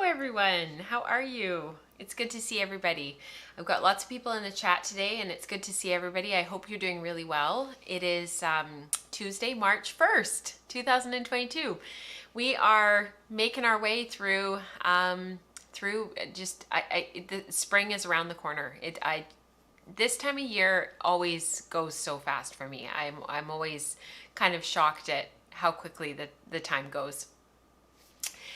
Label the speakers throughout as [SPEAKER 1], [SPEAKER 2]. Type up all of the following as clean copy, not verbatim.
[SPEAKER 1] everyone. How are you? It's good to see everybody. I've got lots of people in the chat today and it's good to see everybody. I hope you're doing really well. It is Tuesday, March 1st, 2022. We are making our way through the spring is around the corner. This time of year always goes so fast for me. I'm always kind of shocked at how quickly the time goes.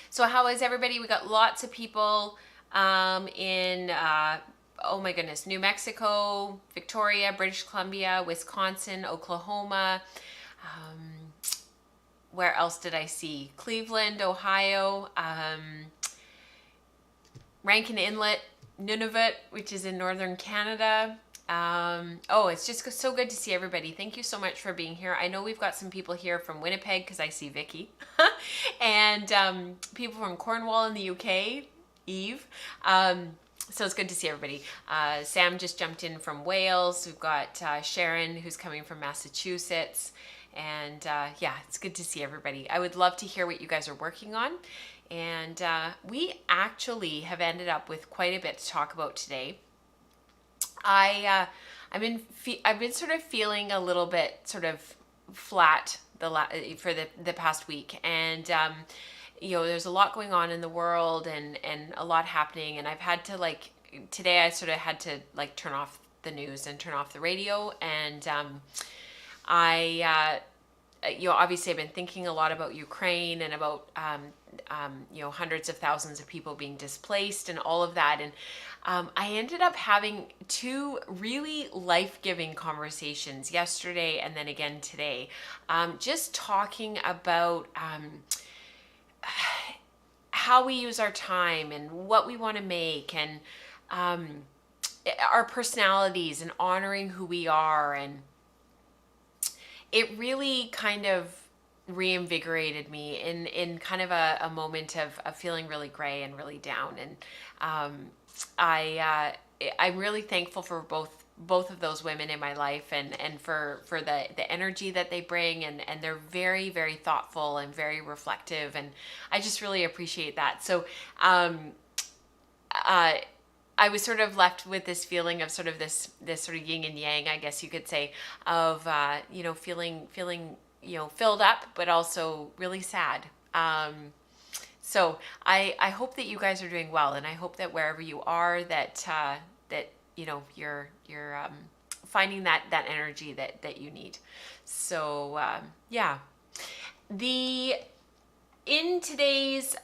[SPEAKER 1] So how is everybody? We got lots of people in, oh my goodness, New Mexico, Victoria, British Columbia, Wisconsin, Oklahoma. Where else did I see? Cleveland, Ohio, Rankin Inlet, Nunavut, which is in northern Canada. It's just so good to see everybody. Thank you so much for being here. I know we've got some people here from Winnipeg because I see Vicky and people from Cornwall in the UK, Eve. So it's good to see everybody. Sam just jumped in from Wales. We've got Sharon who's coming from Massachusetts. And yeah, it's good to see everybody. I would love to hear what you guys are working on. And we actually have ended up with quite a bit to talk about today. I've been sort of feeling a little bit sort of flat for the past week, and there's a lot going on in the world and a lot happening, and I've had to today I sort of had to turn off the news and turn off the radio, and obviously I've been thinking a lot about Ukraine and about hundreds of thousands of people being displaced and all of that, and I ended up having two really life-giving conversations yesterday and then again today, just talking about how we use our time and what we want to make, and our personalities, and honoring who we are. And it really kind of reinvigorated me in kind of a moment of feeling really gray and really down. And I'm really thankful for both of those women in my life, and for the energy that they bring, and they're very, very thoughtful and very reflective, and I just really appreciate that. So I was sort of left with this feeling of sort of this sort of yin and yang, I guess you could say, of feeling filled up, but also really sad. So I hope that you guys are doing well, and I hope that wherever you are, that you're finding that energy that you need. So yeah, in today's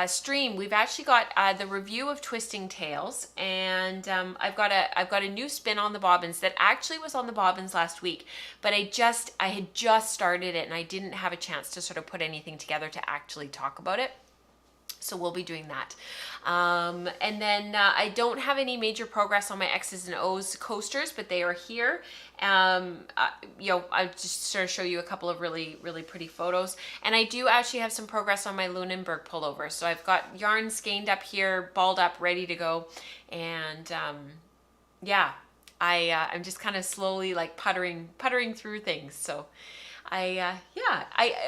[SPEAKER 1] stream, we've actually got the review of Twisting Tales, and I've got a new spin on the bobbins that actually was on the bobbins last week, but I had just started it and I didn't have a chance to sort of put anything together to actually talk about it. So we'll be doing that. And then I don't have any major progress on my X's and O's coasters, but they are here. I'll just sort of show you a couple of really, really pretty photos. And I do actually have some progress on my Lunenburg pullover. So I've got yarn skeined up here, balled up, ready to go. And I'm just kind of slowly puttering through things. So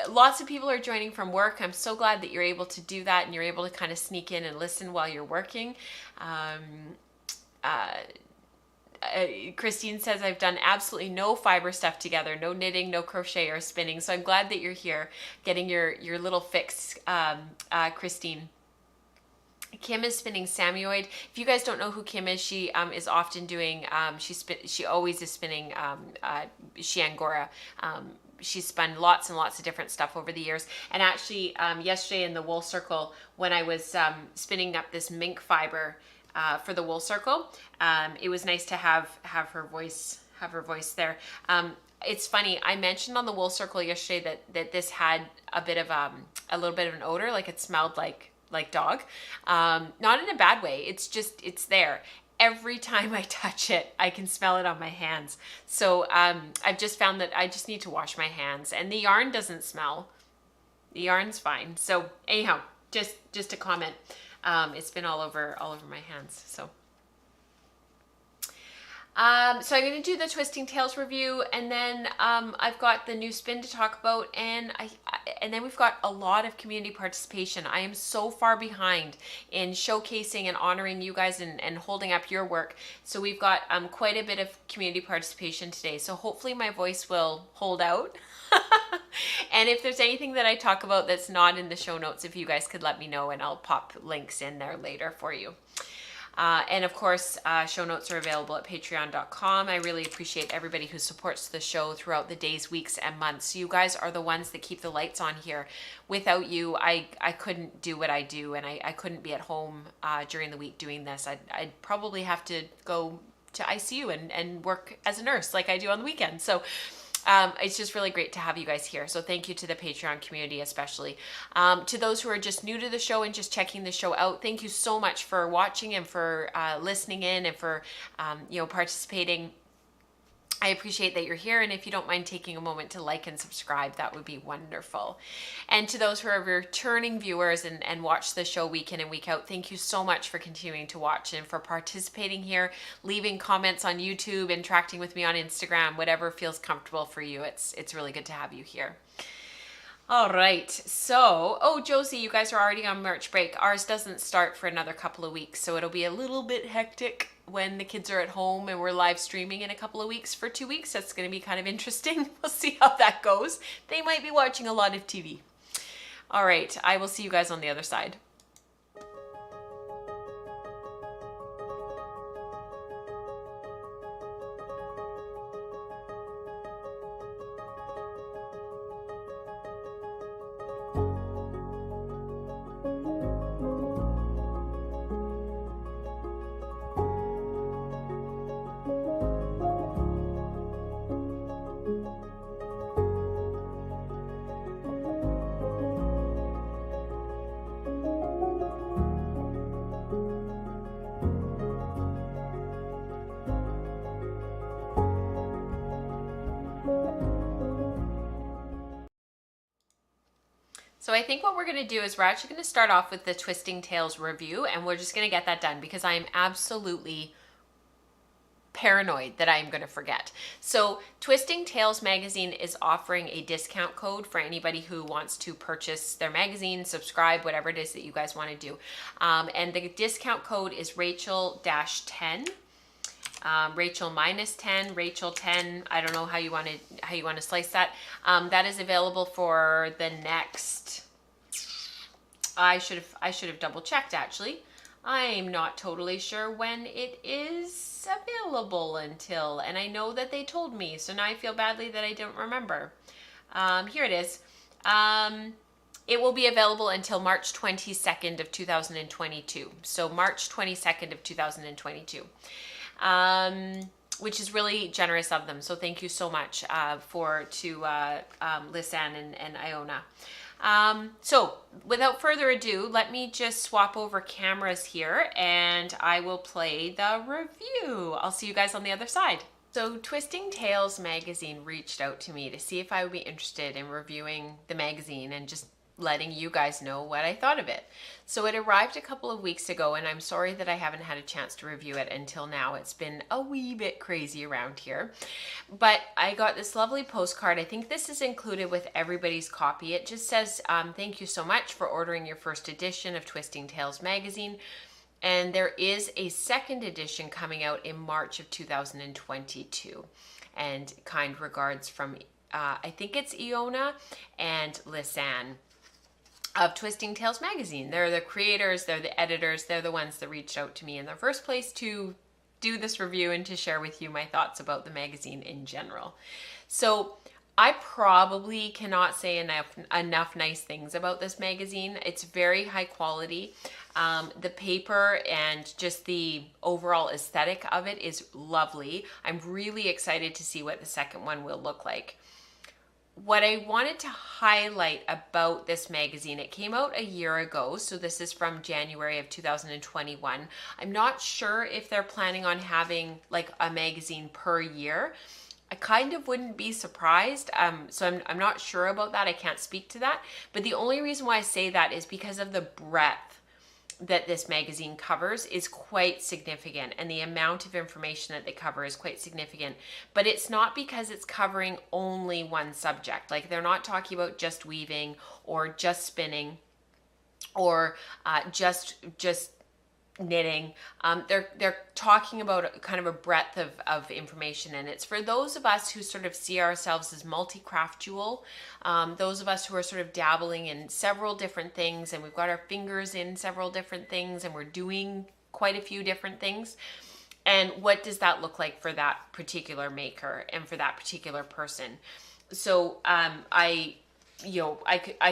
[SPEAKER 1] lots of people are joining from work. I'm so glad that you're able to do that and you're able to kind of sneak in and listen while you're working. Christine says, I've done absolutely no fiber stuff together, no knitting, no crochet or spinning. So I'm glad that you're here getting your little fix, Christine. Kim is spinning Samoyed. If you guys don't know who Kim is, she is often doing, she always is spinning Shiangora. She's spun lots and lots of different stuff over the years. And actually, yesterday in the wool circle, when I was spinning up this mink fiber for the wool circle, it was nice to have her voice there. It's funny, I mentioned on the wool circle yesterday that this had a little bit of an odor, like it smelled like dog. Not in a bad way. It's there. Every time I touch it, I can smell it on my hands. So I've just found that I just need to wash my hands, and the yarn doesn't smell. The yarn's fine. So anyhow, just a comment. It's been all over my hands. So So I'm going to do the Twisting Tales review, and then I've got the new spin to talk about, and then we've got a lot of community participation. I am so far behind in showcasing and honoring you guys and holding up your work. So we've got quite a bit of community participation today. So hopefully my voice will hold out. And if there's anything that I talk about that's not in the show notes, if you guys could let me know, and I'll pop links in there later for you. And of course, show notes are available at patreon.com. I really appreciate everybody who supports the show throughout the days, weeks, and months. You guys are the ones that keep the lights on here. Without you, I couldn't do what I do, and I couldn't be at home during the week doing this. I'd probably have to go to ICU and work as a nurse like I do on the weekend. So it's just really great to have you guys here. So thank you to the Patreon community, especially. To those who are just new to the show and just checking the show out, thank you so much for watching and for listening in and for participating. I appreciate that you're here, and if you don't mind taking a moment to like and subscribe, that would be wonderful. And to those who are returning viewers and watch the show week in and week out, thank you so much for continuing to watch and for participating here, leaving comments on YouTube, interacting with me on Instagram, whatever feels comfortable for you. It's really good to have you here. All right, so, Josie, you guys are already on March break. Ours doesn't start for another couple of weeks, so it'll be a little bit hectic when the kids are at home and we're live streaming in a couple of weeks for 2 weeks. That's going to be kind of interesting. We'll see how that goes. They might be watching a lot of TV. All right, I will see you guys on the other side. So I think what we're going to do is we're actually going to start off with the Twisting Tales review, and we're just going to get that done because I am absolutely paranoid that I am going to forget. So Twisting Tales magazine is offering a discount code for anybody who wants to purchase their magazine, subscribe, whatever it is that you guys want to do. And the discount code is Rachel-10. Rachel -10, Rachel 10. I don't know how you want to slice that. That is available for the next. I should have double checked actually. I'm not totally sure when it is available until, and I know that they told me, so now I feel badly that I don't remember. Here it is. It will be available until March 22nd of 2022. So March 22nd of 2022. Which is really generous of them. So thank you so much to Lisanne and Iona. So without further ado, let me just swap over cameras here and I will play the review. I'll see you guys on the other side. So Twisting Tales magazine reached out to me to see if I would be interested in reviewing the magazine and just letting you guys know what I thought of it. So it arrived a couple of weeks ago, and I'm sorry that I haven't had a chance to review it until now. It's been a wee bit crazy around here. But I got this lovely postcard. I think this is included with everybody's copy. It just says, thank you so much for ordering your first edition of Twisting Tales magazine. And there is a second edition coming out in March of 2022. And kind regards from, I think it's Iona and Lisanne of Twisting Tales magazine. They're the creators, they're the editors, they're the ones that reached out to me in the first place to do this review and to share with you my thoughts about the magazine in general. So I probably cannot say enough nice things about this magazine. It's very high quality. The paper and just the overall aesthetic of it is lovely. I'm really excited to see what the second one will look like. What I wanted to highlight about this magazine, it came out a year ago, so this is from January of 2021. I'm not sure if they're planning on having like a magazine per year. I kind of wouldn't be surprised, so I'm not sure about that. I can't speak to that, but the only reason why I say that is because of the breadth that this magazine covers is quite significant, and the amount of information that they cover is quite significant. But it's not because it's covering only one subject. Like, they're not talking about just weaving or just spinning or just knitting. They're talking about kind of a breadth of information, and it's for those of us who sort of see ourselves as multi-craftual, those of us who are sort of dabbling in several different things, and we've got our fingers in several different things, and we're doing quite a few different things. And what does that look like for that particular maker and for that particular person? So I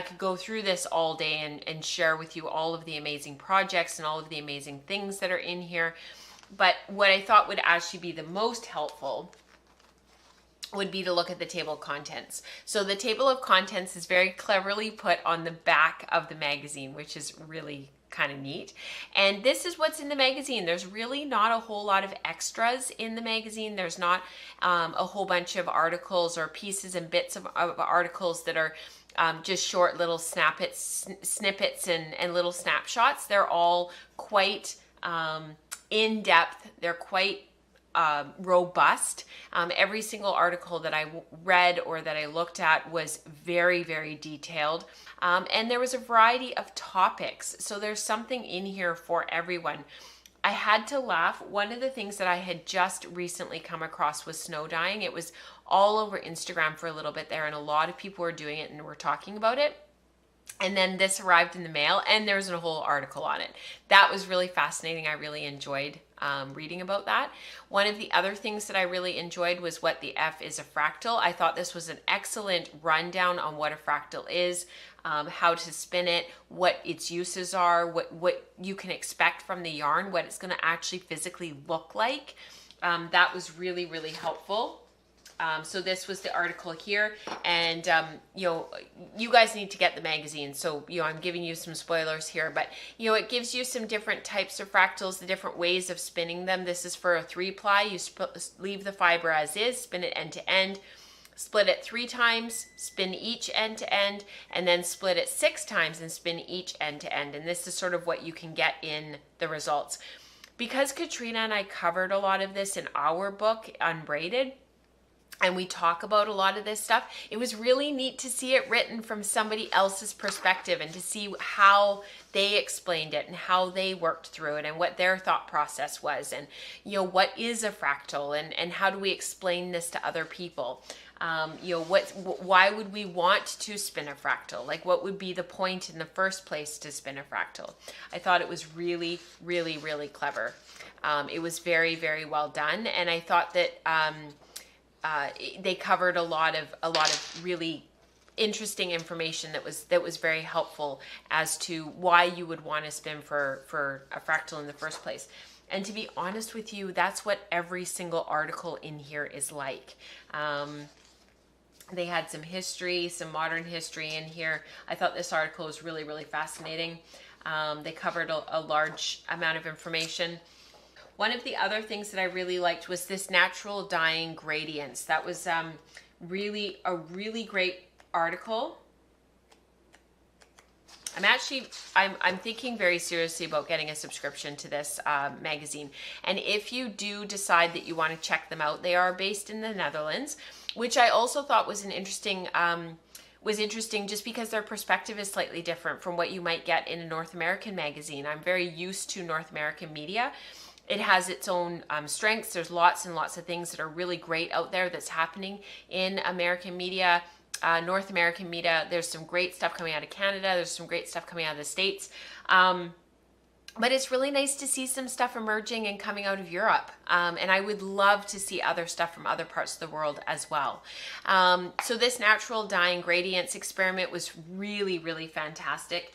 [SPEAKER 1] could go through this all day and share with you all of the amazing projects and all of the amazing things that are in here. But what I thought would actually be the most helpful would be to look at the table of contents. So the table of contents is very cleverly put on the back of the magazine, which is really kind of neat. And this is what's in the magazine. There's really not a whole lot of extras in the magazine. There's not a whole bunch of articles or pieces and bits of articles that are just short little snippets and little snapshots. They're all quite in depth. They're quite robust. Every single article that I read or that I looked at was very, very detailed. And there was a variety of topics. So there's something in here for everyone. I had to laugh. One of the things that I had just recently come across was snow dyeing. It was all over Instagram for a little bit there, and a lot of people were doing it and were talking about it. And then this arrived in the mail, and there was a whole article on it. That was really fascinating. I really enjoyed reading about that. One of the other things that I really enjoyed was what the F is a fractal. I thought this was an excellent rundown on what a fractal is, how to spin it, what its uses are, what you can expect from the yarn, what it's going to actually physically look like. That was really, really helpful. So this was the article here, and you guys need to get the magazine. So I'm giving you some spoilers here, but it gives you some different types of fractals, the different ways of spinning them. This is for a 3-ply. You leave the fiber as is, spin it end to end, split it 3 times, spin each end to end, and then split it 6 times and spin each end to end. And this is sort of what you can get in the results. Because Katrina and I covered a lot of this in our book, Unbraided, and we talk about a lot of this stuff, it was really neat to see it written from somebody else's perspective and to see how they explained it and how they worked through it and what their thought process was, and what is a fractal, and how do we explain this to other people. Why would we want to spin a fractal? Like, what would be the point in the first place to spin a fractal? I thought it was really, really, really clever. It was very, very well done, and I thought that they covered a lot of really interesting information that was very helpful as to why you would want to spin for a fractal in the first place. And to be honest with you, that's what every single article in here is like. They had some history, some modern history in here. I thought this article was really, really fascinating. They covered a large amount of information. One of the other things that I really liked was this natural dyeing gradients. That was really a really great article. I'm thinking very seriously about getting a subscription to this magazine. And if you do decide that you want to check them out, they are based in the Netherlands, which I also thought was interesting just because their perspective is slightly different from what you might get in a North American magazine. I'm very used to North American media. It has its own strengths. There's lots and lots of things that are really great out there that's happening in American media, North American media. There's some great stuff coming out of Canada. There's some great stuff coming out of the States. But it's really nice to see some stuff emerging and coming out of Europe. And I would love to see other stuff from other parts of the world as well. So this natural dyeing gradients experiment was really, really fantastic.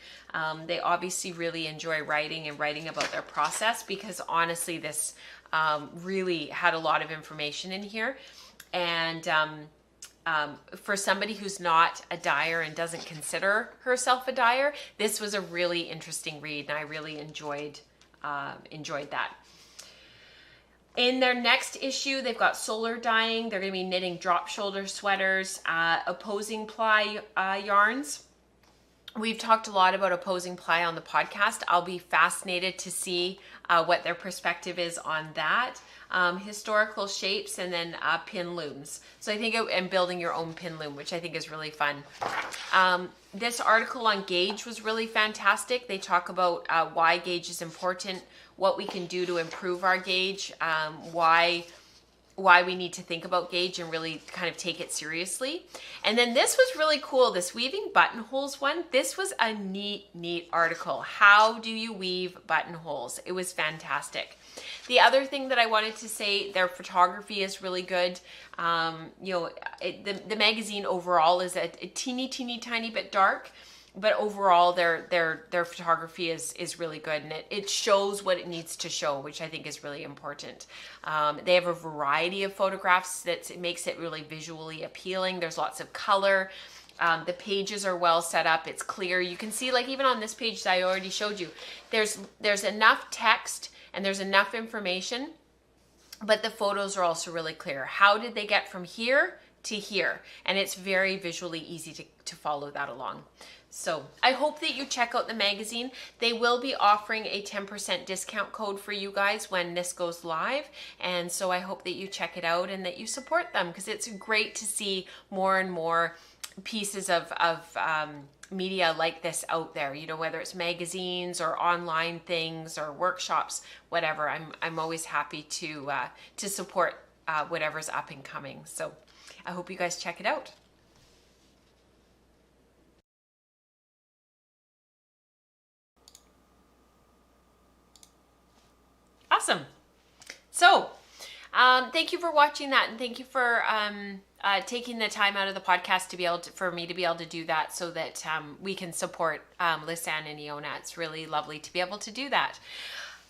[SPEAKER 1] They obviously really enjoy writing about their process, because honestly, this really had a lot of information in here. And for somebody who's not a dyer and doesn't consider herself a dyer, this was a really interesting read, and I really enjoyed that. In their next issue, they've got solar dyeing. They're going to be knitting drop shoulder sweaters, opposing ply yarns, We've talked a lot about opposing ply on the podcast. I'll be fascinated to see what their perspective is on that. Historical shapes, and then pin looms. So I think, and building your own pin loom, which I think is really fun. This article on gauge was really fantastic. They talk about why gauge is important, what we can do to improve our gauge, why we need to think about gauge and really kind of take it seriously. And then this was really cool, this weaving buttonholes one. This was a neat article. How do you weave buttonholes? It was fantastic. The other thing that I wanted to say, their photography is really good. You know, the magazine overall is a teeny tiny bit dark, but overall their photography is really good, and it shows what it needs to show, which I think is really important. They have a variety of photographs that makes it really visually appealing. There's lots of color. The pages are well set up. It's clear. You can see, like, even on this page that I already showed you, there's enough text and there's enough information, but the photos are also really clear. How did they get from here to here? And it's very visually easy to follow that along. So I hope that you check out the magazine. They will be offering a 10% discount code for you guys when this goes live. And so I hope that you check it out and that you support them, because it's great to see more and more pieces of media like this out there, you know, whether it's magazines or online things or workshops, whatever. I'm always happy to support whatever's up and coming. So I hope you guys check it out. Awesome. So thank you for watching that, and thank you for taking the time out of the podcast to be able to, for me to be able to do that, so that we can support Lisanne and Iona. It's really lovely to be able to do that.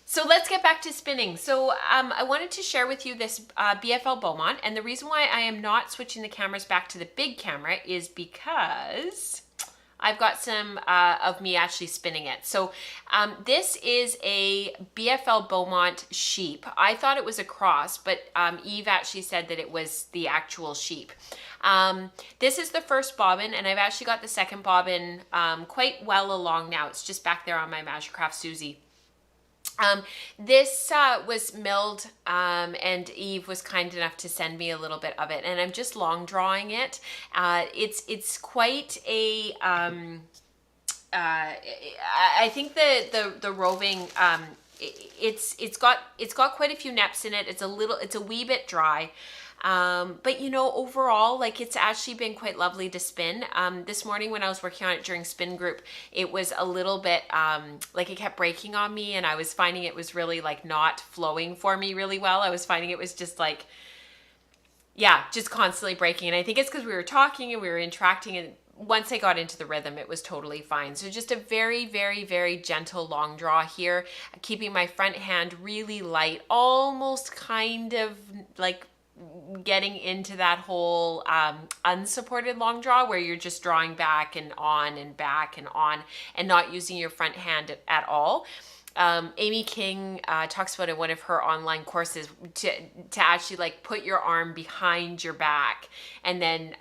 [SPEAKER 1] So let's get back to spinning. So I wanted to share with you this BFL Beaumont, and the reason why I am not switching the cameras back to the big camera is because I've got some of me actually spinning it. So this is a BFL Beaumont sheep. I thought it was a cross, but Eve actually said that it was the actual sheep. This is the first bobbin, and I've actually got the second bobbin quite well along now. It's just back there on my Magicraft Susie. This was milled, and Eve was kind enough to send me a little bit of it, and I'm just long drawing it. It's quite a I think the roving, it's got quite a few neps in it. It's a wee bit dry. But you know, overall, like, it's actually been quite lovely to spin. This morning when I was working on it during spin group, it was a little bit, like, it kept breaking on me, and I was finding it was really, like, not flowing for me really well. I was finding it was just like, yeah, just constantly breaking. And I think it's because we were talking and we were interacting, and once I got into the rhythm, it was totally fine. So just a very, very, very gentle long draw here, keeping my front hand really light, almost kind of like getting into that whole unsupported long draw where you're just drawing back and on and back and on and not using your front hand at all. Amy King talks about in one of her online courses to actually, like, put your arm behind your back, and then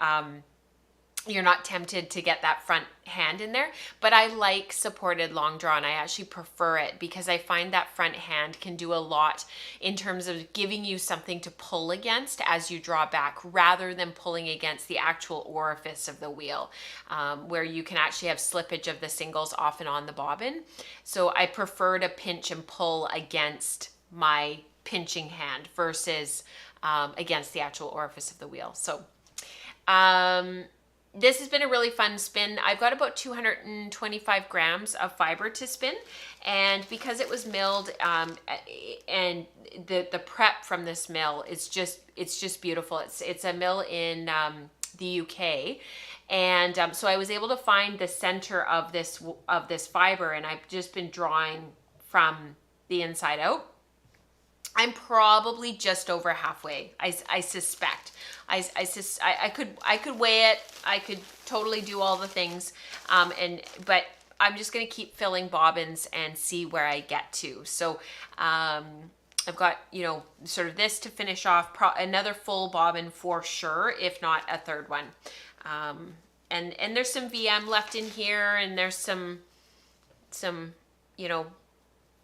[SPEAKER 1] you're not tempted to get that front hand in there. But I like supported long draw, and I actually prefer it because I find that front hand can do a lot in terms of giving you something to pull against as you draw back, rather than pulling against the actual orifice of the wheel, where you can actually have slippage of the singles off and on the bobbin. So I prefer to pinch and pull against my pinching hand versus against the actual orifice of the wheel. So this has been a really fun spin. I've got about 225 grams of fiber to spin, and because it was milled, and the prep from this mill is just beautiful. It's a mill in the UK, and so I was able to find the center of this fiber, and I've just been drawing from the inside out. I'm probably just over halfway. I suspect. I could weigh it. I could totally do all the things. But I'm just gonna keep filling bobbins and see where I get to. So I've got, you know, sort of this to finish off. Another full bobbin for sure, if not a third one. and there's some VM left in here, and there's some, you know,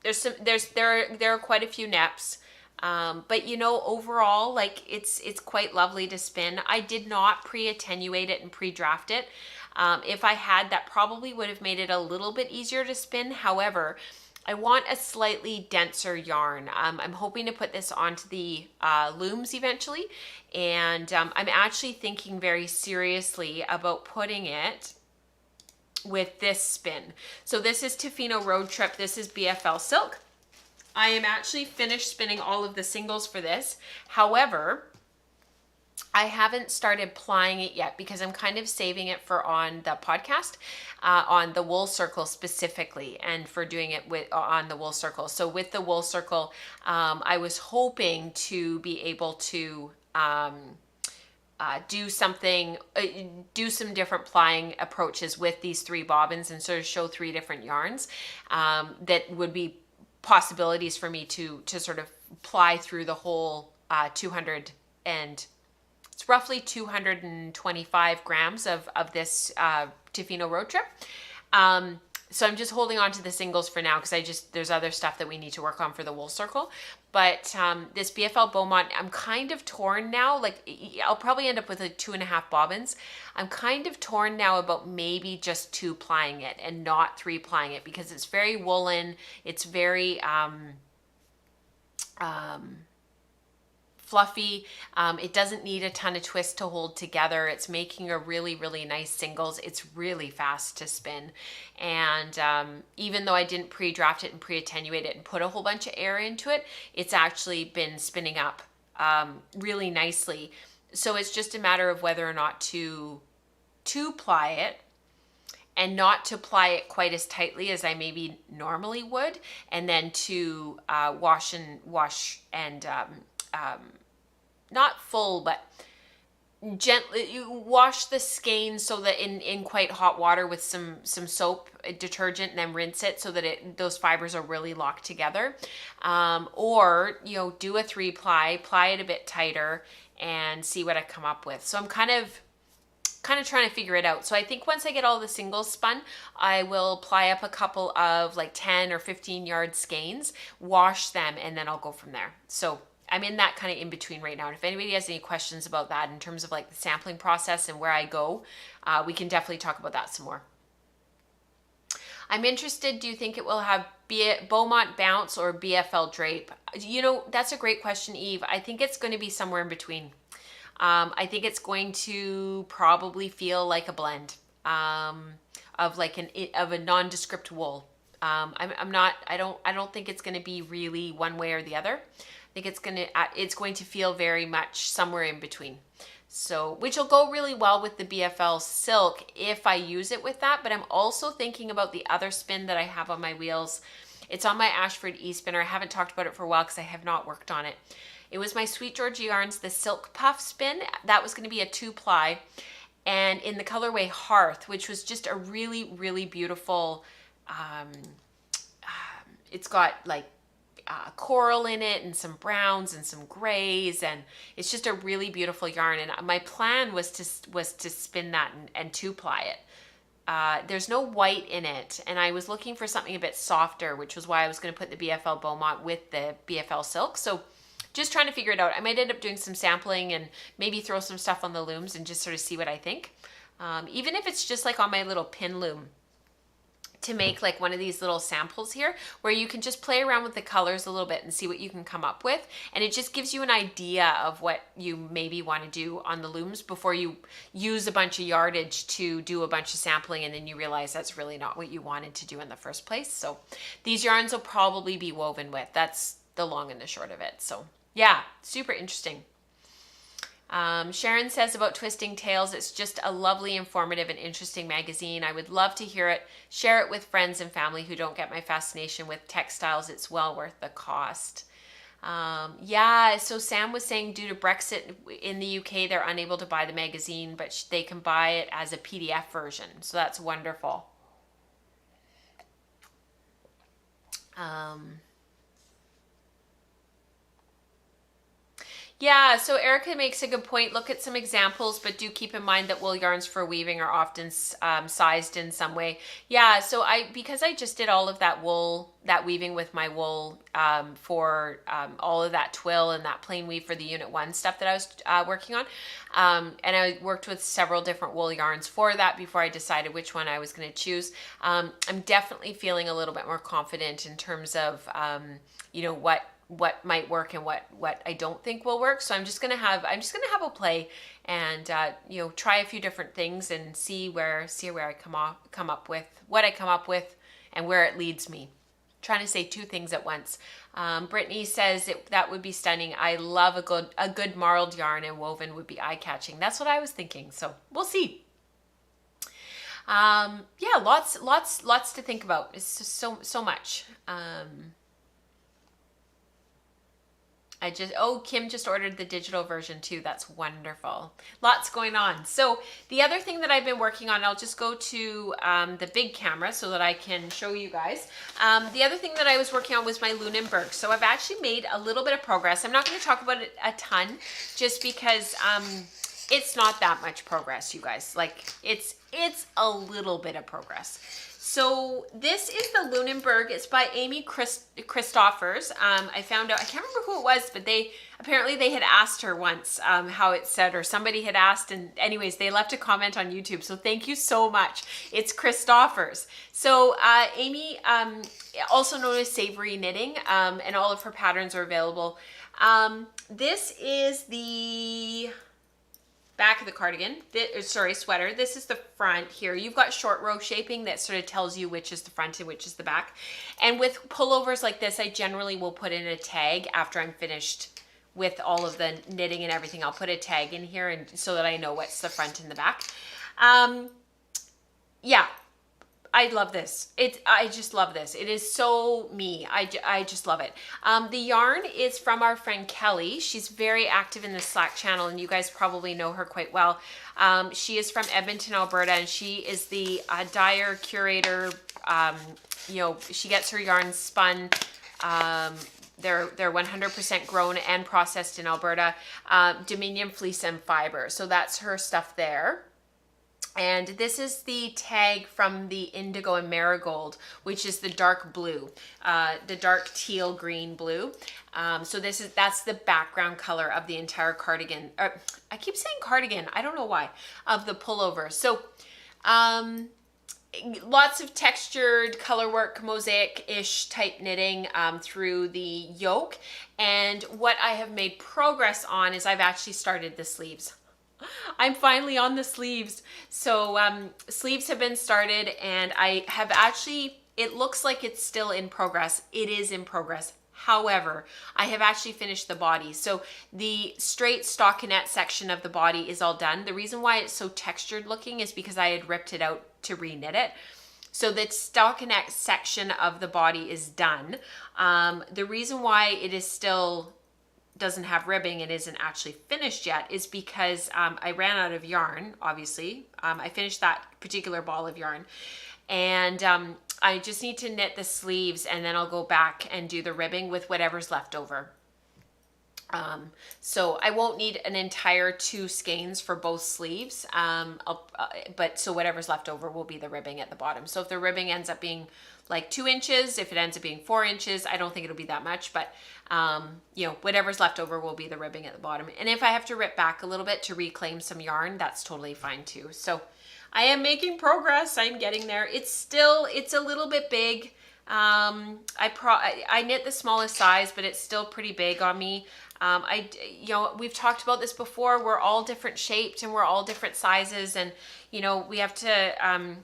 [SPEAKER 1] there are quite a few neps. But you know, overall, like it's quite lovely to spin. I did not pre-attenuate it and pre-draft it. If I had, that probably would have made it a little bit easier to spin. However, I want a slightly denser yarn. I'm hoping to put this onto the looms eventually, and I'm actually thinking very seriously about putting it with this spin. So this is Tofino Road Trip. This is BFL Silk. I am actually finished spinning all of the singles for this. However, I haven't started plying it yet because I'm kind of saving it for on the podcast, on the wool circle specifically, and for doing it with on the wool circle. So with the wool circle, I was hoping to be able to do some different plying approaches with these 3 bobbins and sort of show 3 different yarns that would be possibilities for me to sort of ply through the whole 200, and it's roughly 225 grams of this Tofino Road Trip. So I'm just holding on to the singles for now because there's other stuff that we need to work on for the wool circle. But this BFL Beaumont, I'm kind of torn now. Like I'll probably end up with 2.5 bobbins. I'm kind of torn now about maybe just 2 plying it and not 3 plying it, because it's very woolen. It's very fluffy. It doesn't need a ton of twist to hold together. It's making a really, really nice singles. It's really fast to spin. And even though I didn't pre-draft it and pre-attenuate it and put a whole bunch of air into it, it's actually been spinning up really nicely. So it's just a matter of whether or not to ply it, and not to ply it quite as tightly as I maybe normally would, and then to wash and not full, but gently you wash the skein so that in quite hot water with some soap detergent, and then rinse it so that those fibers are really locked together, or you know, do a 3 ply it a bit tighter and see what I come up with. So I'm kind of trying to figure it out. So I think once I get all the singles spun, I will ply up a couple of like 10 or 15 yard skeins, wash them, and then I'll go from there. So I'm in that kind of in between right now. And if anybody has any questions about that in terms of like the sampling process and where I go, we can definitely talk about that some more. I'm interested, do you think it will have Beaumont Bounce or BFL Drape? You know, that's a great question, Eve. I think it's going to be somewhere in between. I think it's going to probably feel like a blend of like a nondescript wool. I don't think it's going to be really one way or the other. I think it's going to feel very much somewhere in between. So, which will go really well with the BFL Silk if I use it with that. But I'm also thinking about the other spin that I have on my wheels. It's on my Ashford e-spinner. I haven't talked about it for a while because I have not worked on it. It was my Sweet Georgia Yarns, the Silk Puff spin. That was going to be a 2 ply, and in the colorway Hearth, which was just a really, really beautiful, it's got like coral in it and some browns and some grays, and it's just a really beautiful yarn. And my plan was to spin that and 2 ply it. There's no white in it, and I was looking for something a bit softer, which was why I was going to put the BFL Beaumont with the BFL Silk. So just trying to figure it out. I might end up doing some sampling and maybe throw some stuff on the looms and just sort of see what I think. Even if it's just like on my little pin loom, to make like one of these little samples here where you can just play around with the colors a little bit and see what you can come up with. And it just gives you an idea of what you maybe want to do on the looms before you use a bunch of yardage to do a bunch of sampling, and then you realize that's really not what you wanted to do in the first place. So these yarns will probably be woven with. That's the long and the short of it. So yeah, super interesting. Sharon says about Twisting Tales, it's just a lovely, informative, and interesting magazine. I would love to hear it, share it with friends and family who don't get my fascination with textiles. It's well worth the cost. Yeah, so Sam was saying due to Brexit in the UK, they're unable to buy the magazine, but they can buy it as a PDF version. So that's wonderful. Yeah, so Erica makes a good point. Look at some examples, but do keep in mind that wool yarns for weaving are often sized in some way. Yeah, so because I just did all of that weaving with my wool for all of that twill and that plain weave for the Unit 1 stuff that I was working on. And I worked with several different wool yarns for that before I decided which one I was going to choose. I'm definitely feeling a little bit more confident in terms of, what might work and what I don't think will work. So I'm just gonna have a play and try a few different things and see where I come up with what I come up with and where it leads me. I'm trying to say two things at once. Brittany says that would be stunning. I love a good marled yarn, and woven would be eye catching. That's what I was thinking. So we'll see. Yeah, lots to think about. It's just so much. Kim just ordered the digital version too. That's wonderful. Lots going on. So the other thing that I've been working on, I'll just go to the big camera so that I can show you guys. The other thing that I was working on was my Lunenburg. So I've actually made a little bit of progress. I'm not going to talk about it a ton just because it's not that much progress, you guys. Like it's a little bit of progress. So this is the Lunenburg. It's by Amy Christoffers. I found out, I can't remember who it was, but apparently they had asked her once how it said, or somebody had asked, and anyways, they left a comment on YouTube. So thank you so much. It's Christoffers. So Amy, also known as Savory Knitting, and all of her patterns are available. This is the back of the cardigan, sweater. This is the front here. You've got short row shaping that sort of tells you which is the front and which is the back. And with pullovers like this, I generally will put in a tag after I'm finished with all of the knitting and everything. I'll put a tag in here and so that I know what's the front and the back. Yeah, I love this. I just love this. It is so me. I just love it. The yarn is from our friend Kelly. She's very active in the Slack channel, and you guys probably know her quite well. She is from Edmonton, Alberta, and she is the dyer curator. She gets her yarns spun. They're 100% grown and processed in Alberta. Dominion Fleece and Fiber. So that's her stuff there. And this is the tag from the Indigo and Marigold, which is the dark blue, the dark teal green blue. So that's the background color of the entire cardigan. I keep saying cardigan, I don't know why, of the pullover. So lots of textured color work, mosaic-ish type knitting through the yoke. And what I have made progress on is I've actually started the sleeves. I'm finally on the sleeves. So sleeves have been started, and I have actually, it looks like it's still in progress. It is in progress. However, I have actually finished the body. So the straight stockinette section of the body is all done. The reason why it's so textured looking is because I had ripped it out to reknit it. So the stockinette section of the body is done. The reason why it is still doesn't have ribbing and isn't actually finished yet is because I ran out of yarn, obviously. I finished that particular ball of yarn, and I just need to knit the sleeves, and then I'll go back and do the ribbing with whatever's left over. So I won't need an entire 2 skeins for both sleeves, so whatever's left over will be the ribbing at the bottom. So if the ribbing ends up being like 2 inches, if it ends up being 4 inches, I don't think it'll be that much, but whatever's left over will be the ribbing at the bottom. And if I have to rip back a little bit to reclaim some yarn, that's totally fine too. So I am making progress. I'm getting there. It's a little bit big. I knit the smallest size, but it's still pretty big on me. We've talked about this before. We're all different shaped and we're all different sizes, and we have to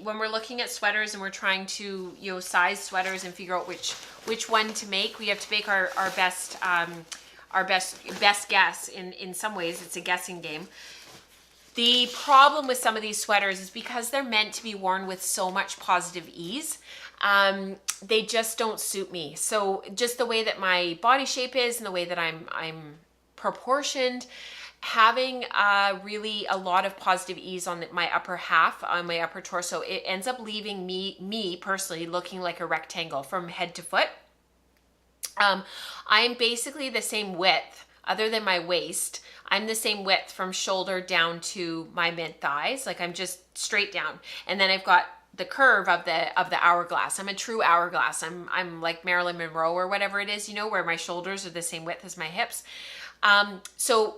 [SPEAKER 1] when we're looking at sweaters and we're trying to size sweaters and figure out which one to make, we have to make our best guess. In some ways, it's a guessing game. The problem with some of these sweaters is because they're meant to be worn with so much positive ease, they just don't suit me. So just the way that my body shape is and the way that I'm proportioned, having really a lot of positive ease on my upper half, on my upper torso, it ends up leaving me personally looking like a rectangle from head to foot. I'm basically the same width other than my waist, I'm the same width from shoulder down to my mid thighs. Like I'm just straight down. And then I've got the curve of the hourglass. I'm a true hourglass. I'm like Marilyn Monroe or whatever it is, you know, where my shoulders are the same width as my hips. So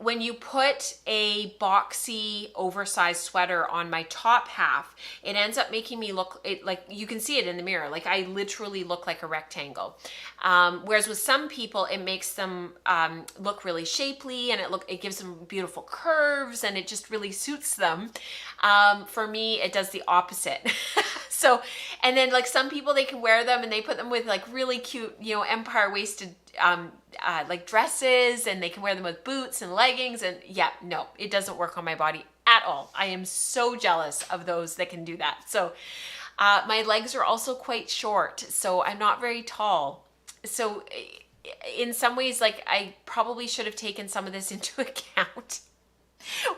[SPEAKER 1] when you put a boxy oversized sweater on my top half, it ends up making me look like you can see it in the mirror. Like I literally look like a rectangle. Whereas with some people, it makes them, look really shapely, and it gives them beautiful curves, and it just really suits them. For me, it does the opposite. So, and then like some people, they can wear them and they put them with like really cute, you know, empire waisted, like dresses, and they can wear them with boots and leggings, and yeah, no, it doesn't work on my body at all. I am so jealous of those that can do that. So, my legs are also quite short, so I'm not very tall. So in some ways, like I probably should have taken some of this into account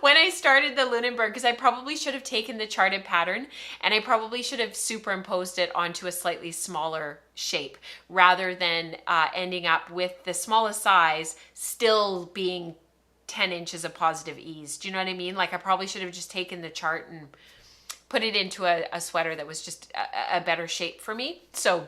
[SPEAKER 1] when I started the Lunenburg, because I probably should have taken the charted pattern and I probably should have superimposed it onto a slightly smaller shape rather than ending up with the smallest size still being 10 inches of positive ease. Do you know what I mean? Like I probably should have just taken the chart and put it into a sweater that was just a better shape for me. So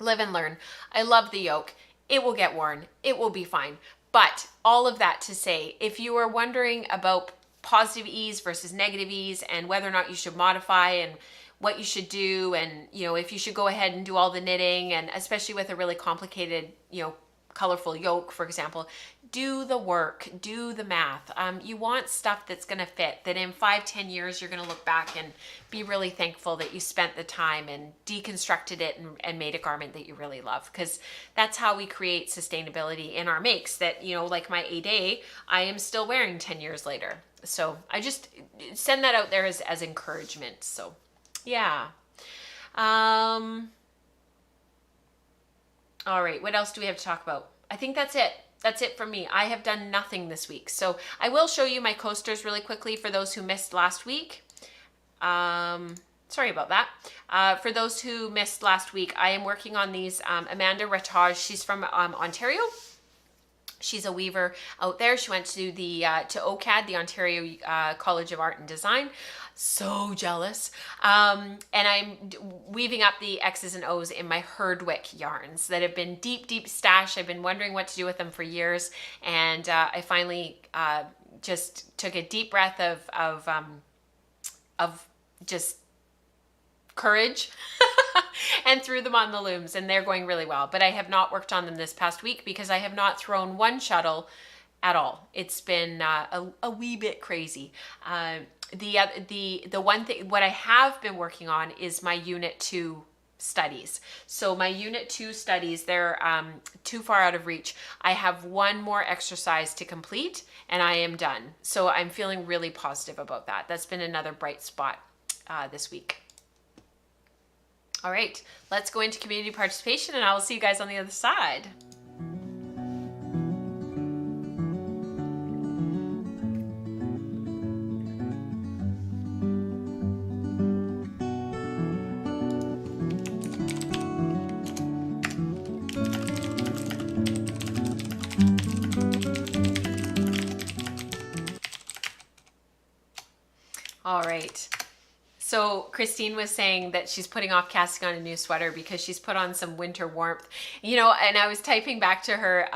[SPEAKER 1] live and learn. I love the yoke. It will get worn. It will be fine. But all of that to say, if you are wondering about positive ease versus negative ease and whether or not you should modify and what you should do, and you know, if you should go ahead and do all the knitting, and especially with a really complicated, you know, colorful yoke, for example, do the work, do the math. You want stuff that's going to fit, that in 5-10 years, you're going to look back and be really thankful that you spent the time and deconstructed it and made a garment that you really love. Because that's how we create sustainability in our makes that, you know, like my 8A, I am still wearing 10 years later. So I just send that out there as encouragement. So yeah. All right, what else do we have to talk about? I think that's it. That's it for me. I have done nothing this week. So I will show you my coasters really quickly for those who missed last week. Sorry about that. For those who missed last week, I am working on these. Amanda Ratage, she's from Ontario. She's a weaver out there. She went to the to OCAD, the Ontario College of Art and Design. So jealous. And I'm weaving up the X's and O's in my Herdwick yarns that have been deep stash. I've been wondering what to do with them for years. And I finally just took a deep breath of just courage and threw them on the looms, and they're going really well. But I have not worked on them this past week because I have not thrown one shuttle at all. It's been a wee bit crazy. The one thing, what I have been working on is my Unit 2 studies. So my Unit 2 studies, they're too far out of reach. I have one more exercise to complete and I am done. So I'm feeling really positive about that. That's been another bright spot this week. All right, let's go into community participation and I will see you guys on the other side. All right. So Christine was saying that she's putting off casting on a new sweater because she's put on some winter warmth, you know, and I was typing back to her,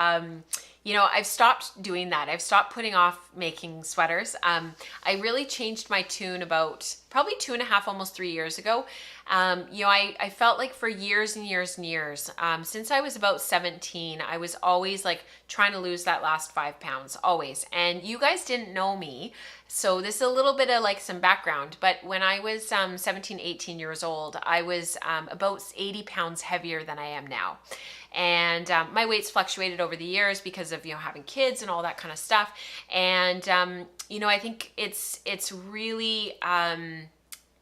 [SPEAKER 1] you know, I've stopped doing that. I've stopped putting off making sweaters. I really changed my tune about probably 2.5, almost 3 years ago. You know, I felt like for years and years and years, since I was about 17, I was always like trying to lose that last 5 pounds, always. And you guys didn't know me. So this is a little bit of like some background, but when I was 17, 18 years old, I was about 80 pounds heavier than I am now. And my weight's fluctuated over the years because of, you know, having kids and all that kind of stuff. And, you know, I think it's really,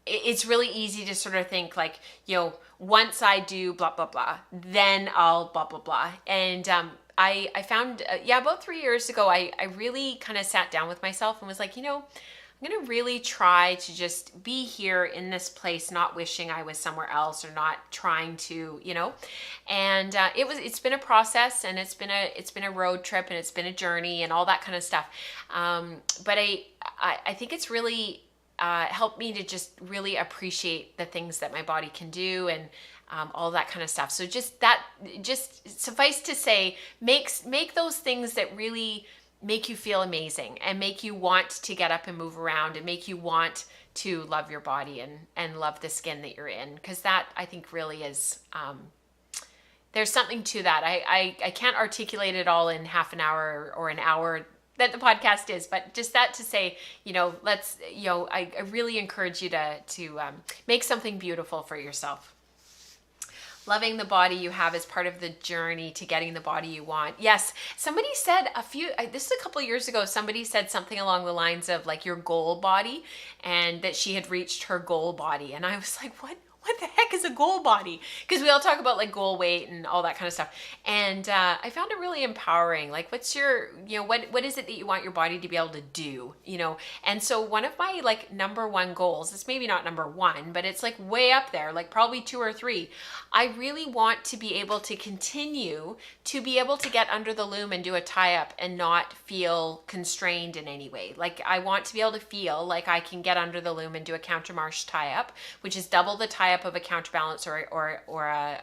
[SPEAKER 1] it's really easy to sort of think like, you know, once I do blah, blah, blah, then I'll blah, blah, blah. And I found, yeah, about 3 years ago, I really kind of sat down with myself and was like, you know, I'm I'm going to really try to just be here in this place, not wishing I was somewhere else or not trying to, and it's been a process, and it's been a road trip, and it's been a journey and all that kind of stuff. But I think it's really helped me to just really appreciate the things that my body can do, and all that kind of stuff. So just suffice to say, make those things that really make you feel amazing and make you want to get up and move around and make you want to love your body and love the skin that you're in. Because that, I think, really is, there's something to that. I can't articulate it all in half an hour or an hour that the podcast is, but just that to say, I really encourage you to make something beautiful for yourself. Loving the body you have is part of the journey to getting the body you want. Yes, somebody said this is a couple of years ago, somebody said something along the lines of like your goal body, and that she had reached her goal body. And I was like, what the heck is a goal body? Because we all talk about like goal weight and all that kind of stuff. And I found it really empowering. Like, what's your, what is it that you want your body to be able to do, And so one of my like number one goals, it's maybe not number one, but it's like way up there, like probably 2 or 3. I really want to be able to continue to be able to get under the loom and do a tie up and not feel constrained in any way. Like, I want to be able to feel like I can get under the loom and do a counter marche tie up, which is double the tie up of a counterbalance or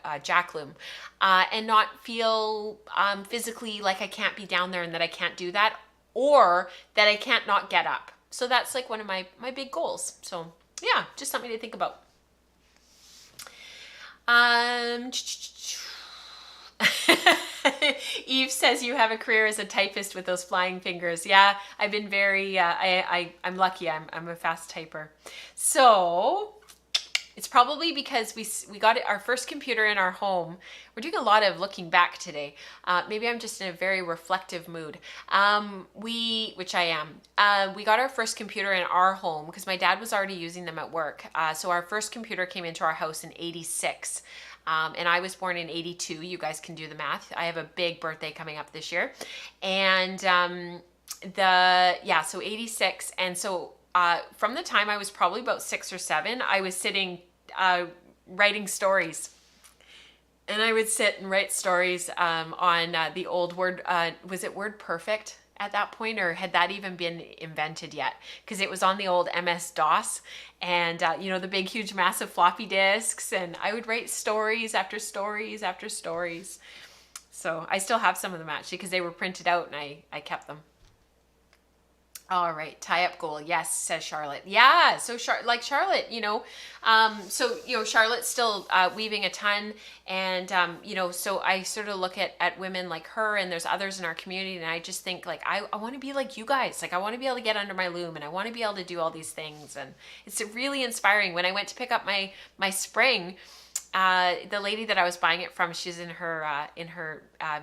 [SPEAKER 1] a jack loom, and not feel physically like I can't be down there and that I can't do that, or that I can't not get up. So that's like one of my big goals. So yeah, just something to think about. Eve says you have a career as a typist with those flying fingers. Yeah, I've been very, I'm lucky. I'm a fast typer. So it's probably because we got our first computer in our home. We're doing a lot of looking back today. Maybe I'm just in a very reflective mood. Which I am. We got our first computer in our home because my dad was already using them at work. So our first computer came into our house in '86. And I was born in '82. You guys can do the math. I have a big birthday coming up this year. And so '86. And so from the time I was probably about 6 or 7, I was sitting writing stories. And I would sit and write stories on the old Word. Was it Word Perfect at that point, or had that even been invented yet? Because it was on the old MS-DOS, and the big, huge, massive floppy disks. And I would write stories after stories after stories. So I still have some of them actually, because they were printed out and I kept them. All right, tie-up goal. Yes, says Charlotte. Yeah, so Charlotte, Charlotte's still weaving a ton, and so I sort of look at women like her, and there's others in our community, and I just think like I want to be like you guys. Like, I want to be able to get under my loom, and I want to be able to do all these things, and it's really inspiring. When I went to pick up my spring, the lady that I was buying it from, she's in her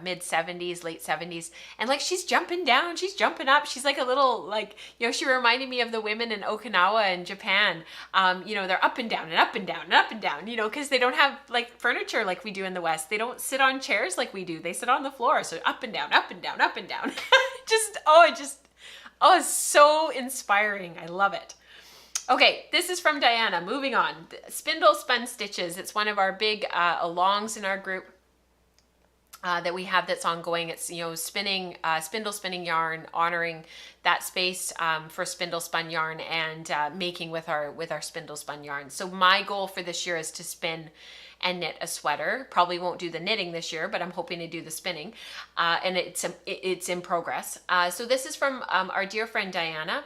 [SPEAKER 1] mid 70s, late 70s, and like she's jumping down, she's jumping up, she's like a little like, she reminded me of the women in Okinawa and Japan. They're up and down and up and down and up and down, because they don't have like furniture like we do in the West. They don't sit on chairs like we do. They sit on the floor. So up and down, up and down, up and down. It's so inspiring. I love it. Okay, this is from Diana. Moving on. Spindle spun stitches. It's one of our big alongs in our group that we have that's ongoing. It's spinning spindle spinning yarn, honoring that space for spindle spun yarn, and making with our spindle spun yarn. So my goal for this year is to spin and knit a sweater. Probably won't do the knitting this year, but I'm hoping to do the spinning, and it's in progress. So this is from our dear friend Diana.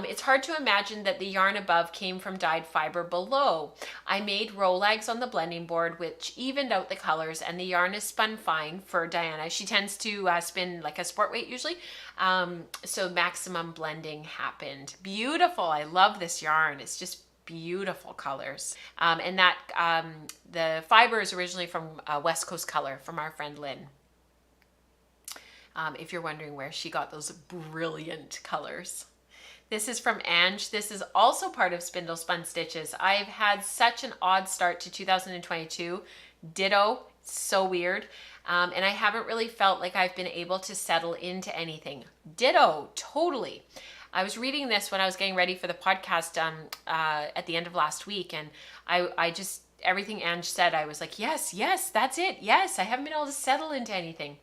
[SPEAKER 1] It's hard to imagine that the yarn above came from dyed fiber below. I made Rolegs on the blending board, which evened out the colors, and the yarn is spun fine for Diana. She tends to spin like a sport weight usually, so maximum blending happened. Beautiful. I love this yarn. It's just beautiful colors, and that the fiber is originally from West Coast Color from our friend Lynn. If you're wondering where she got those brilliant colors. This is from Ange. This is also part of Spindle Spun Stitches. I've had such an odd start to 2022. Ditto. So weird. And I haven't really felt like I've been able to settle into anything. Ditto. Totally. I was reading this when I was getting ready for the podcast at the end of last week, and I just, everything Ange said, I was like, yes, that's it. Yes, I haven't been able to settle into anything.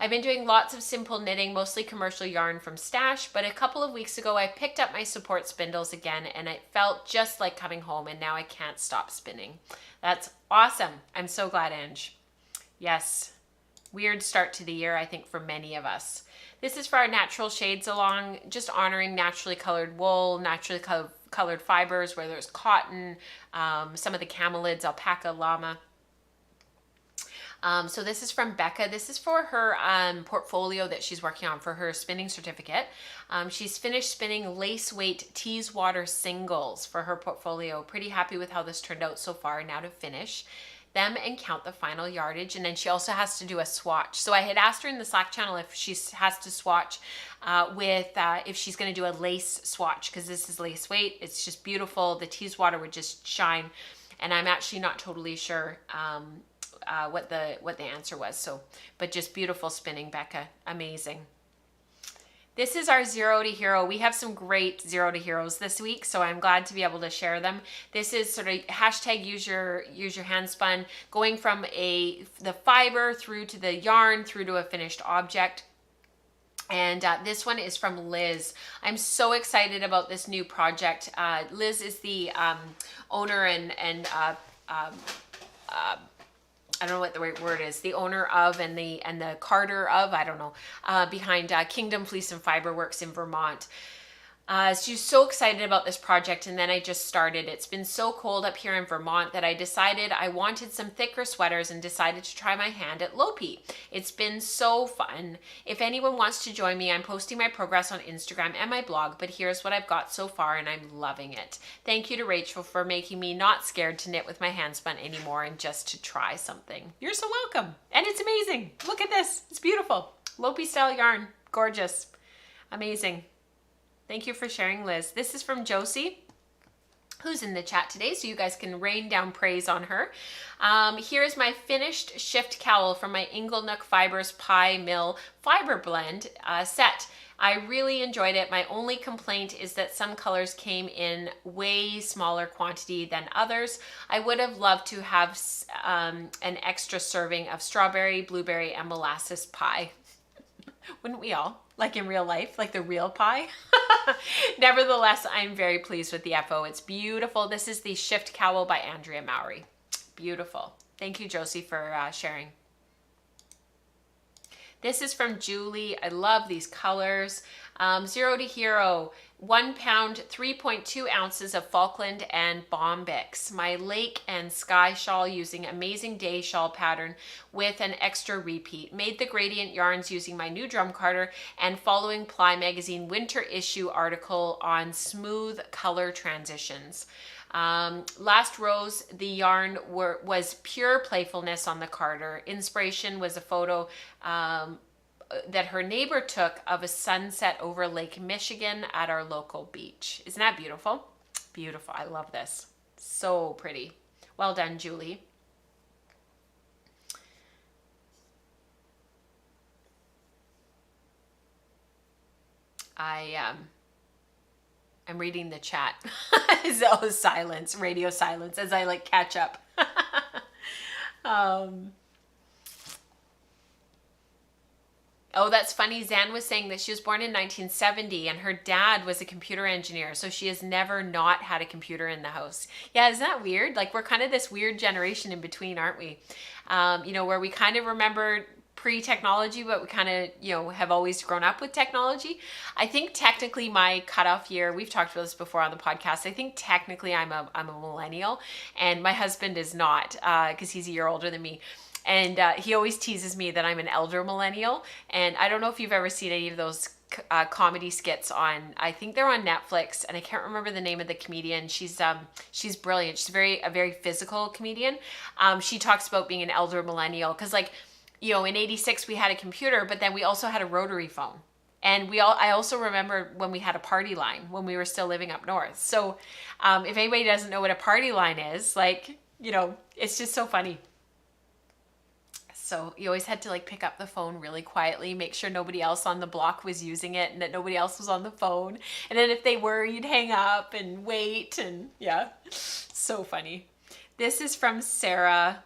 [SPEAKER 1] I've been doing lots of simple knitting, mostly commercial yarn from Stash, but a couple of weeks ago I picked up my support spindles again, and it felt just like coming home, and now I can't stop spinning. That's awesome. I'm so glad, Ange. Yes, weird start to the year, I think, for many of us. This is for our natural shades along, just honoring naturally colored wool, naturally colored fibers, whether it's cotton, some of the camelids, alpaca, llama. So this is from Becca. This is for her portfolio that she's working on for her spinning certificate. She's finished spinning lace weight Teeswater singles for her portfolio. Pretty happy with how this turned out so far. Now to finish them and count the final yardage, and then she also has to do a swatch. So I had asked her in the Slack channel if she has to swatch if she's going to do a lace swatch, because this is lace weight. It's just beautiful. The Teeswater would just shine, and I'm actually not totally sure what the answer was. So, but just beautiful spinning, Becca. Amazing. This is our Zero to Hero. We have some great Zero to Heroes this week, so I'm glad to be able to share them. This is sort of hashtag use your hand spun, going from the fiber through to the yarn through to a finished object. And this one is from Liz. I'm so excited about this new project. Liz is the owner and I don't know what the right word is, the owner of and the carter of, I don't know, behind Kingdom Fleece and Fiber Works in Vermont. She's so excited about this project, and then I just started. It's been so cold up here in Vermont that I decided I wanted some thicker sweaters and decided to try my hand at Lopi. It's been so fun. If anyone wants to join me, I'm posting my progress on Instagram and my blog, but here's what I've got so far, and I'm loving it. Thank you to Rachel for making me not scared to knit with my hand spun anymore and just to try something. You're so welcome. And it's amazing. Look at this. It's beautiful. Lopi style yarn. Gorgeous. Amazing. Thank you for sharing, Liz. This is from Josie, who's in the chat today, so you guys can rain down praise on her. Here's my finished shift cowl from my Inglenook Fibers Pie Mill Fiber Blend set. I really enjoyed it. My only complaint is that some colors came in way smaller quantity than others. I would have loved to have an extra serving of strawberry, blueberry, and molasses pie. Wouldn't we all? Like in real life, like the real pie. Nevertheless, I'm very pleased with the FO. It's beautiful. This is the Shift Cowl by Andrea Mowry. Beautiful. Thank you, Josie, for sharing. This is from Julie. I love these colors. Zero to Hero, 1 pound, 3.2 ounces of Falkland and Bombyx. My lake and sky shawl using Amazing Day shawl pattern with an extra repeat. Made the gradient yarns using my new drum carder and following Ply Magazine winter issue article on smooth color transitions. Last rows, the yarn was pure playfulness on the carder. Inspiration was a photo that her neighbor took of a sunset over Lake Michigan at our local beach. Isn't that beautiful? Beautiful. I love this. So pretty. Well done, Julie. I'm reading the chat. So silence, radio silence, as I like catch up. Oh, that's funny. Zan was saying that she was born in 1970 and her dad was a computer engineer. So she has never not had a computer in the house. Yeah, isn't that weird? Like we're kind of this weird generation in between, aren't we? You know, where we kind of remember pre-technology, but we kind of, you know, have always grown up with technology. I think technically my cutoff year, we've talked about this before on the podcast, I think technically I'm a millennial, and my husband is not, because he's a year older than me. And he always teases me that I'm an elder millennial. And I don't know if you've ever seen any of those comedy skits on, I think they're on Netflix, and I can't remember the name of the comedian. She's brilliant. She's a very physical comedian. She talks about being an elder millennial because, like, you know, in '86 we had a computer, but then we also had a rotary phone. And I also remember when we had a party line when we were still living up north. So if anybody doesn't know what a party line is, like, you know, it's just so funny. So you always had to like pick up the phone really quietly, make sure nobody else on the block was using it and that nobody else was on the phone. And then if they were, you'd hang up and wait, and yeah, so funny. This is from Sarah.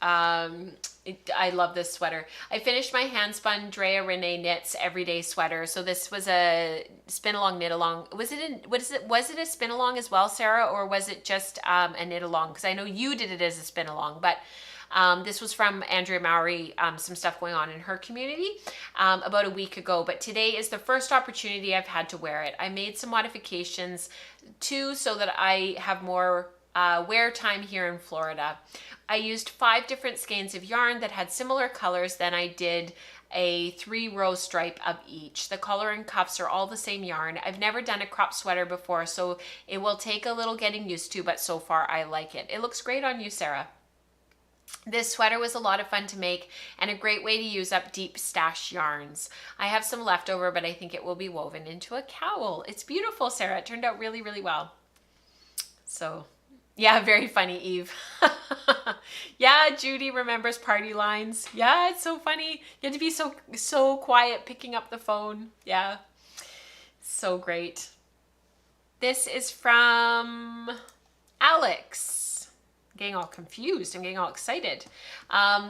[SPEAKER 1] I love this sweater. I finished my hand spun Drea Renee Knits everyday sweater. So this was a spin along knit along. Was it a spin along as well, Sarah, or was it just a knit along? Because I know you did it as a spin along, but this was from Andrea Mowry, some stuff going on in her community about a week ago. But today is the first opportunity I've had to wear it. I made some modifications too so that I have more wear time here in Florida. I used 5 different skeins of yarn that had similar colors. Then I did a 3-row stripe of each. The collar and cuffs are all the same yarn. I've never done a crop sweater before, so it will take a little getting used to, but so far I like it. It looks great on you, Sarah. This sweater was a lot of fun to make and a great way to use up deep stash yarns. I have some leftover, but I think it will be woven into a cowl. It's beautiful, Sarah. It turned out really, really well. So yeah, very funny, Eve. Yeah, Judy remembers party lines. Yeah, it's so funny. You had to be so quiet picking up the phone. Yeah, so great. This is from Alex. Getting all confused. I'm getting all excited.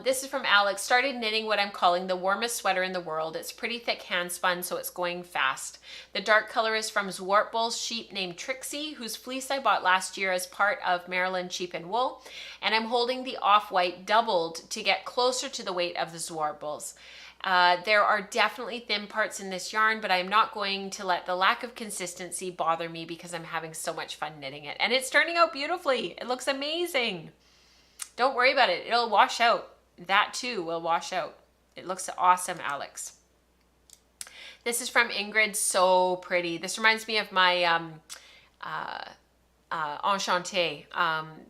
[SPEAKER 1] This is from Alex. Started knitting what I'm calling the warmest sweater in the world. It's pretty thick hand spun, so it's going fast. The dark color is from Zwartbul's sheep named Trixie, whose fleece I bought last year as part of Maryland Sheep and Wool. And I'm holding the off-white doubled to get closer to the weight of the Zwartbul's. There are definitely thin parts in this yarn, but I'm not going to let the lack of consistency bother me because I'm having so much fun knitting it. And it's turning out beautifully. It looks amazing. Don't worry about it. It'll wash out. That too will wash out. It looks awesome, Alex. This is from Ingrid. So pretty. This reminds me of my Enchanté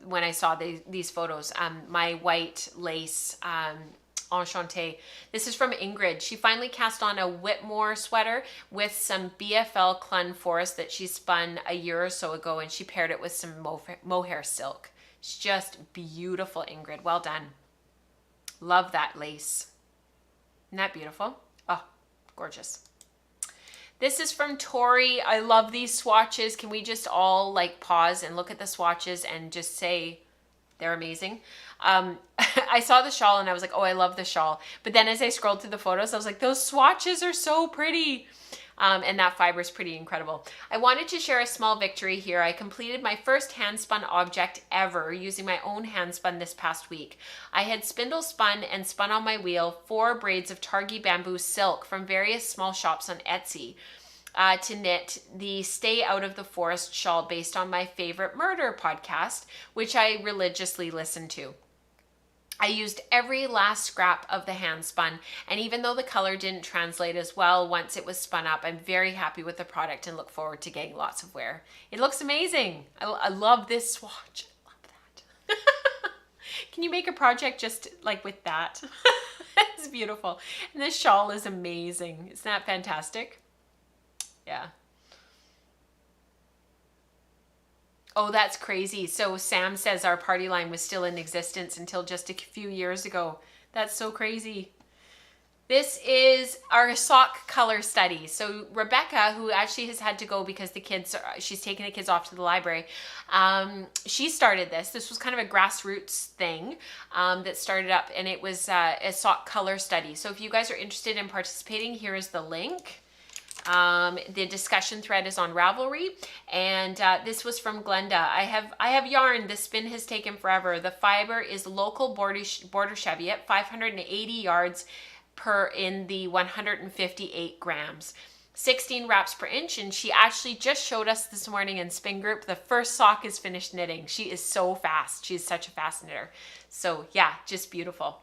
[SPEAKER 1] when I saw these photos. My white lace Enchanté. This is from Ingrid. She finally cast on a Whitmore sweater with some BFL Clun Forest that she spun a year or so ago, and she paired it with some mohair silk. It's just beautiful, Ingrid. Well done. Love that lace. Isn't that beautiful? Oh, gorgeous. This is from Tori. I love these swatches. Can we just all like pause and look at the swatches and just say they're amazing? I saw the shawl and I was like, oh, I love the shawl. But then as I scrolled through the photos, I was like, those swatches are so pretty. And that fiber is pretty incredible. I wanted to share a small victory here. I completed my first hand-spun object ever using my own hand-spun this past week. I had spindle spun and spun on my wheel 4 braids of Targhee bamboo silk from various small shops on Etsy to knit the Stay Out of the Forest shawl based on my favorite murder podcast, which I religiously listen to. I used every last scrap of the hand spun, and even though the color didn't translate as well once it was spun up, I'm very happy with the product and look forward to getting lots of wear. It looks amazing. I love this swatch. I love that. Can you make a project just like with that? It's beautiful. And this shawl is amazing. Isn't that fantastic? Yeah. Oh, that's crazy. So Sam says our party line was still in existence until just a few years ago. That's so crazy. This is our sock color study. So Rebecca, who actually has had to go because she's taking the kids off to the library. She started this. This was kind of a grassroots thing that started up, and it was a sock color study. So if you guys are interested in participating, here is the link. The discussion thread is on Ravelry, and this was from Glenda. I have yarn. The spin has taken forever. The fiber is local border Cheviot, 580 yards per in the 158 grams, 16 wraps per inch. And she actually just showed us this morning in Spin Group the first sock is finished knitting. She is so fast. She's such a fast knitter. So yeah, just beautiful.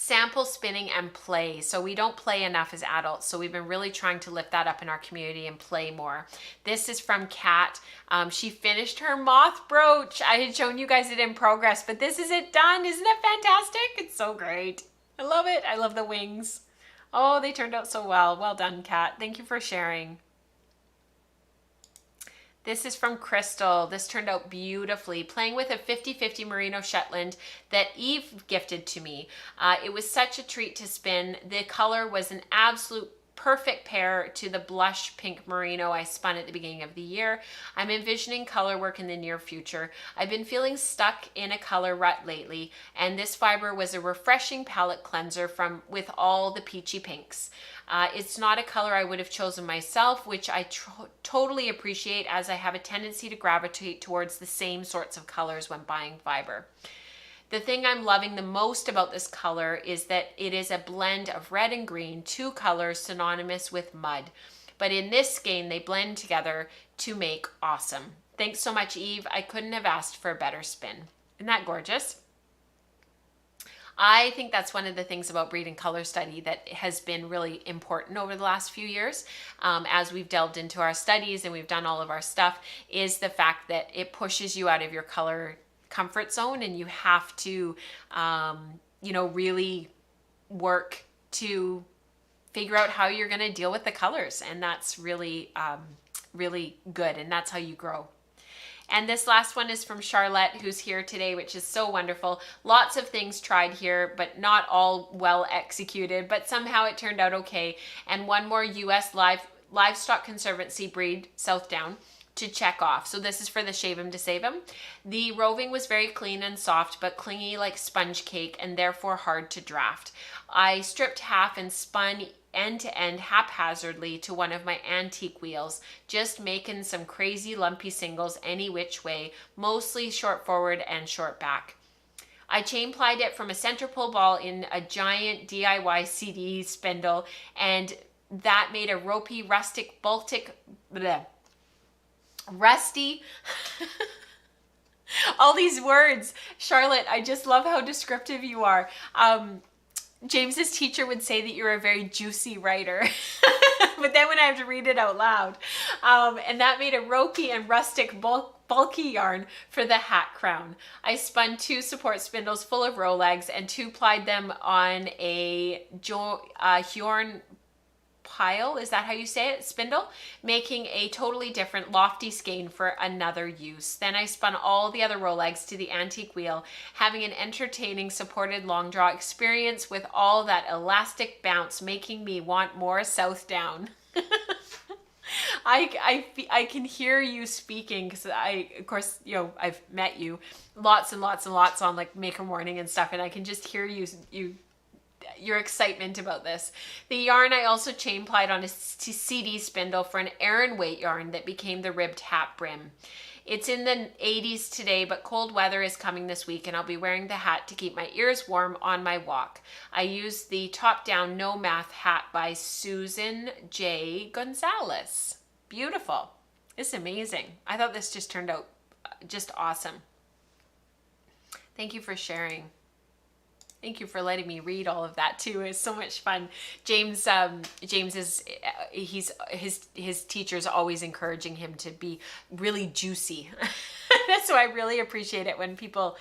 [SPEAKER 1] Sample spinning and play. So we don't play enough as adults, so we've been really trying to lift that up in our community and play more. This is from Kat. She finished her moth brooch. I had shown you guys it in progress, but this is it done. Isn't it fantastic? It's so great. I love it. I love the wings. Oh, they turned out so well. Well done, Kat. Thank you for sharing. This is from Crystal. This turned out beautifully. Playing with a 50-50 Merino Shetland that Eve gifted to me. It was such a treat to spin. The color was an absolute perfect pair to the blush pink merino I spun at the beginning of the year. I'm envisioning color work in the near future. I've been feeling stuck in a color rut lately, and this fiber was a refreshing palette cleanser with all the peachy pinks. It's not a color I would have chosen myself, which I totally appreciate, as I have a tendency to gravitate towards the same sorts of colors when buying fiber. The thing I'm loving the most about this color is that it is a blend of red and green, two colors synonymous with mud. But in this skein, they blend together to make awesome. Thanks so much, Eve. I couldn't have asked for a better spin. Isn't that gorgeous? I think that's one of the things about breed and color study that has been really important over the last few years, as we've delved into our studies and we've done all of our stuff, is the fact that it pushes you out of your color comfort zone, and you have to really work to figure out how you're going to deal with the colors, and that's really really good, and that's how you grow. And this last one is from Charlotte, who's here today, which is so wonderful. Lots of things tried here, but not all well executed, but somehow it turned out okay. And one more US Livestock Conservancy breed, Southdown, to check off. So this is for the Shave 'em to Save 'em. The roving was very clean and soft, but clingy like sponge cake, and therefore hard to draft. I stripped half and spun end to end haphazardly to one of my antique wheels, just making some crazy lumpy singles any which way, mostly short forward and short back. I chain plied it from a center pull ball in a giant DIY CD spindle, and that made a ropey, rusty, all these words. Charlotte, I just love how descriptive you are. James's teacher would say that you're a very juicy writer, but then when I have to read it out loud, and that made a ropey and rustic bulky yarn for the hat crown. I spun 2 support spindles full of row legs and 2 plied them on a Hjorn pile, is that how you say it, spindle, making a totally different lofty skein for another use. Then I spun all the other row legs to the antique wheel, having an entertaining supported long draw experience with all that elastic bounce, making me want more Southdown. I can hear you speaking, because of course, I've met you lots and lots and lots on like Maker Morning and stuff, and I can just hear your excitement about this. The yarn I also chain plied on a CD spindle for an Aran weight yarn that became the ribbed hat brim. It's in the 80s today, but cold weather is coming this week, and I'll be wearing the hat to keep my ears warm on my walk. I used the top-down No Math hat by Susan J. Gonzalez. Beautiful. It's amazing. I thought this just turned out just awesome. Thank you for sharing. Thank you for letting me read all of that too. It's so much fun. James is his teacher's always encouraging him to be really juicy. So I really appreciate it when people,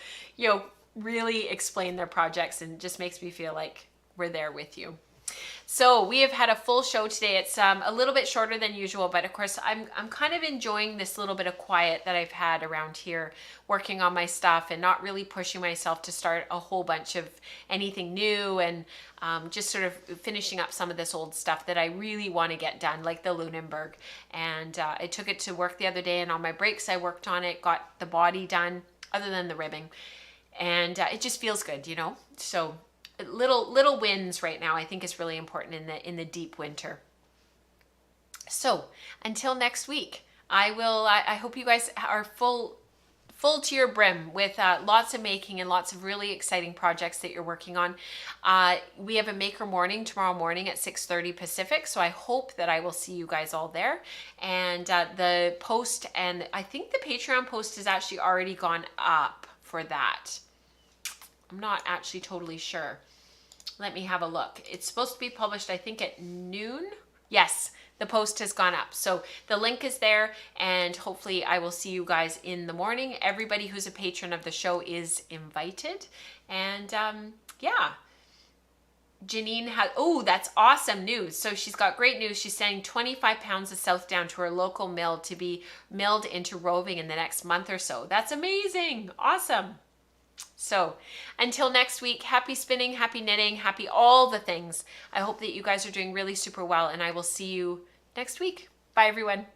[SPEAKER 1] really explain their projects, and just makes me feel like we're there with you. So we have had a full show today. It's a little bit shorter than usual, but of course I'm kind of enjoying this little bit of quiet that I've had around here, working on my stuff and not really pushing myself to start a whole bunch of anything new, and just sort of finishing up some of this old stuff that I really want to get done, like the Lunenburg. And I took it to work the other day, and on my breaks I worked on it, got the body done other than the ribbing, and it just feels good, So little wins right now I think is really important in the deep winter. So until next week, I hope you guys are full to your brim with lots of making and lots of really exciting projects that you're working on. We have a Maker Morning tomorrow morning at 6:30 Pacific, so I hope that I will see you guys all there. And the post, and I think the Patreon post has actually already gone up for that. I'm not actually totally sure. Let me have a look. It's supposed to be published, I think, at noon. Yes, the post has gone up. So the link is there, and hopefully I will see you guys in the morning. Everybody who's a patron of the show is invited. And yeah, Janine has, oh, that's awesome news. So she's got great news. She's sending 25 pounds of Southdown to her local mill to be milled into roving in the next month or so. That's amazing. Awesome. So until next week, happy spinning, happy knitting, happy all the things. I hope that you guys are doing really super well, and I will see you next week. Bye, everyone.